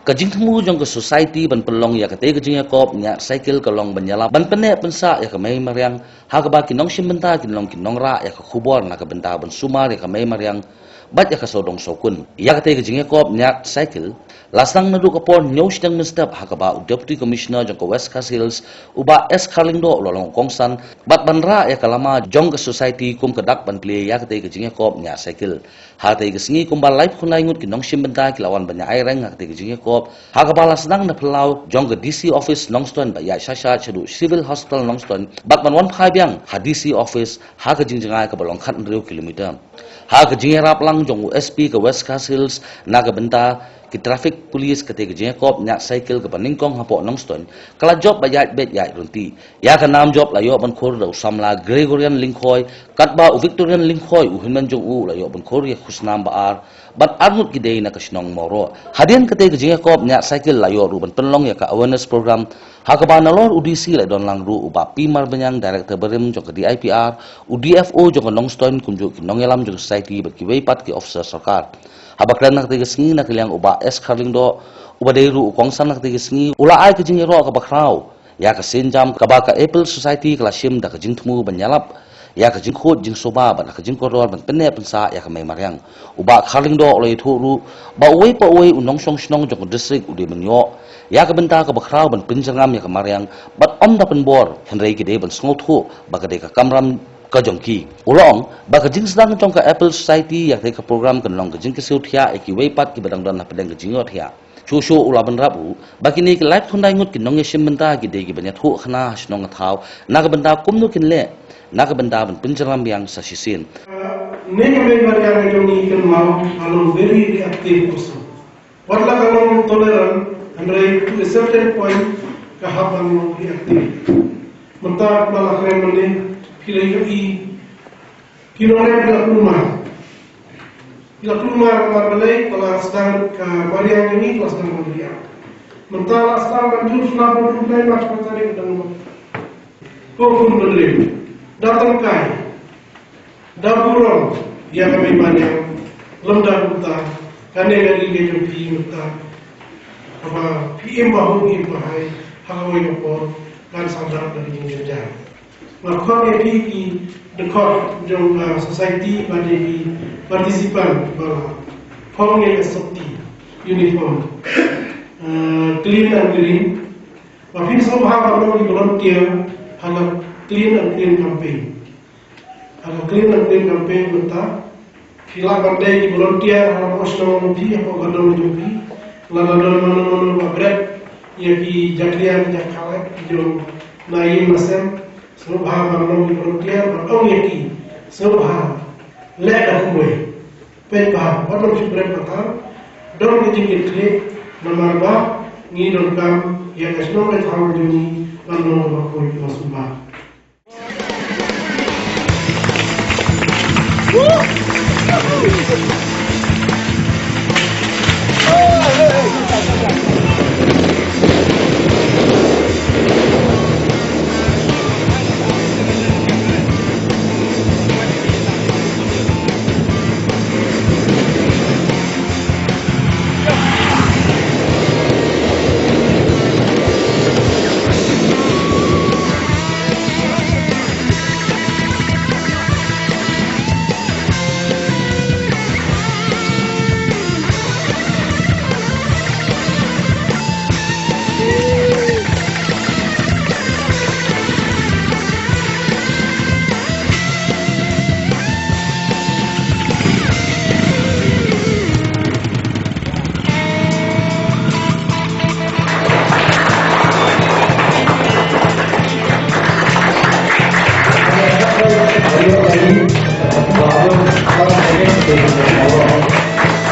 Kajing temu jong ke society ban pelong ya kate kajing ya kop nya cycle kalong banyala ban pene pensa ya kamai mariang ha ka ba kinong simbenta kinong ra ya ka khubor na ka benta ban sumar ya kamai mariang bat ya ka sodong sokun ya kate kajing ya kop nya cycle lasang nadu ka pon nyosh dang mistap ha ka ba deputy commissioner jong ka West Coast Hills uba S Karlingdo lolong kongsan bat ban ra ya kalama jong ke society kum kedak ban play ya kate kajing ya kop nya cycle ha te kesingi kum ba live khunai ngut kinong simbenta kilawan banya ai reng ha kate kajing ya kop ha ka ba lasang na plau jong ka DC office Longston ba ya shasha chadu civil hospital Longston bat ban wan phai byang ha DC office ha ka jingjanga ka balong khat 1 kilometer ha ka jingrap lang jong USP ka West Coast Hills na ka benta ki traffic police kate ka jengkop nya cycle ka paningkong hapo Longston kala job ba ya bet ya runti ya ka nam job la yo ban khor do samla Gregorian Linkhoi katba u Victorian Linkhoi u hinman jong u la yo ban khor ya khusnam ba ar bat armut ki dei na ka snong moro hadian kate ka jengkop nya cycle la yo ru ban penlong ya ka awareness program ha ka ba na lor UDC la don lang ru u ba pi mar banyang director berim jong ka DIPR u DFO jong ka Longston kunju ki nongelam jong society ba ki weipat ki officer sarkar habakran nak tiga sengi nak liang uba es Karlingdo uba deiru kongsan nak tiga sengi ula ai kejing ero ka bakrau ya ka senjam ka ba ka Apple Society klasim da kejing temu banyalap ya kejing khot jing soba ba kejing koror ban penne pensa ya ka mai maryang uba Karlingdo oleh thuru ba wei pa wei unong song snong jong district udi menyo ya ka benta ka bakrau ban pinjangam ya ka maryang bat om da penbor henrei ki de ban sngotu ba ka de ka kamram ka jongki ulong ba ka jing sedang jong ka Apple Society ya ka program kan long ka jing ke suthia ki weipat ki badang dan na pedang ka jingot ya chu ula ban rabu ba ki ni ki life thundai ngut ki nong ye simbenta ki de ki banya thu khna snong thau na ka benda kumnu kin le na ka benda ban pinjaram yang sa sisin many member yang jong kan mau along very active also wala ka long tolerant and right to a certain point ka haban mo active menta bala kren mane kira ila rumah balai kalau sedang ke Mariang ini kalau sedang Mariang mentara sedang menjurus lapor rumah mas patari dan hukum berdiri datang kai dapurong yang kami banyak lemdah buta kane dari gejo pi buta apa PM bahu ni bahai hawai lapor dan sadar dari jenjang Makanya di dekat jong society pada di partisipan bala formnya seperti uniform clean and green. Tapi semua orang di volunteer hanya clean and green campaign. Hanya clean and green campaign betul. Kila pandai di volunteer hanya posno lebih apa gadon lebih. Lalu mana berat ya di jaklian jakalek jong naik masam. Subha barang di volunteer barang yaki subha leda kuwe pepa barang sibret patar dong dijingit klik nomor ba ni don kam ya esno ke thang juni barang ba ko subha